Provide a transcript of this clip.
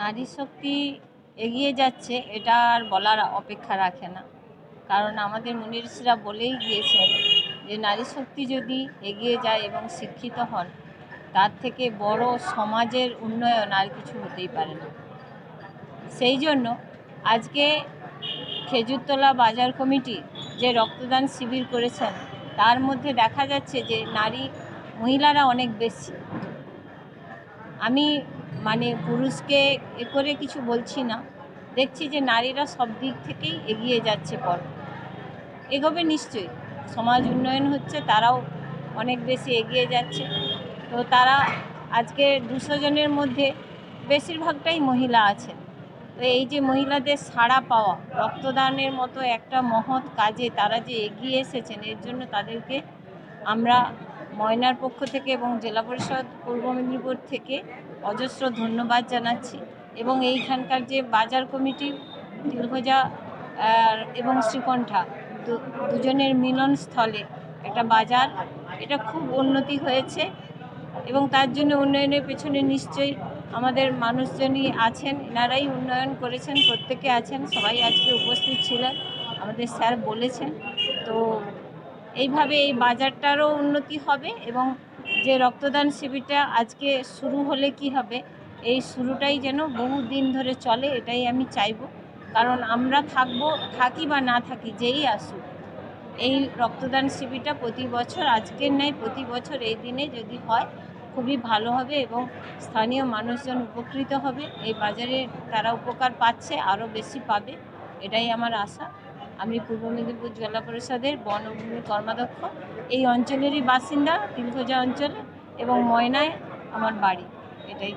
নারী শক্তি এগিয়ে যাচ্ছে এটা আর বলার অপেক্ষা রাখে না, কারণ আমাদের মুনিঋষিরা বলেই গিয়েছেন যে নারী শক্তি যদি এগিয়ে যায় এবং শিক্ষিত হন, তার থেকে বড় সমাজের উন্নয়ন আর কিছু হতেই পারে না। সেই জন্য আজকে খেজুরতলা বাজার কমিটি যে রক্তদান শিবির করেছেন, তার মধ্যে দেখা যাচ্ছে যে মহিলারা অনেক বেশি। আমি পুরুষকে এ করে কিছু বলছি না, দেখছি যে নারীরা সব দিক থেকেই এগিয়ে যাচ্ছে। এগোবে নিশ্চয়ই, সমাজ উন্নয়ন হচ্ছে, তারাও অনেক বেশি এগিয়ে যাচ্ছে। তো তারা আজকে 200 জনের মধ্যে বেশিরভাগটাই মহিলা আছেন। তো এই যে মহিলাদের সাড়া পাওয়া, রক্তদানের মতো একটা মহৎ কাজে তারা যে এগিয়ে এসেছেন, এর জন্য তাদেরকে আমরা ময়নার পক্ষ থেকে এবং জেলা পরিষদ পূর্ব মেদিনীপুর থেকে অজস্র ধন্যবাদ জানাচ্ছি। এবং এইখানকার যে বাজার কমিটি তিলভজা এবং শ্রীকণ্ঠা দুজনের মিলনস্থলে একটা বাজার, এটা খুব উন্নতি হয়েছে এবং তার জন্য উন্নয়নের পেছনে নিশ্চয়ই আমাদের মানুষজনই আছেন, এনারাই উন্নয়ন করেছেন, প্রত্যেকে আছেন, সবাই আজকে উপস্থিত ছিলেন, আমাদের স্যার বলেছেন। তো এইভাবে এই বাজারটারও উন্নতি হবে এবং যে রক্তদান শিবিরটা আজকে শুরু হলে কি হবে, এই শুরুটাই যেন বহু দিন ধরে চলে, এটাই আমি চাইব। কারণ আমরা থাকি বা না থাকি, যেই আসুক, এই রক্তদান শিবিরটা প্রতি বছর, আজকের নয় প্রতি বছর এই দিনে যদি হয় খুবই ভালো হবে এবং স্থানীয় মানুষজন উপকৃত হবে। এই বাজারে তারা উপকার পাচ্ছে, আরও বেশি পাবে, এটাই আমার আশা। আমি পূর্ব মেদিনীপুর জেলা পরিষদের বনভূমি কর্মাধ্যক্ষ, এই অঞ্চলেরই বাসিন্দা, তিলভজা অঞ্চলে, এবং ময়নায় আমার বাড়ি, এটাই।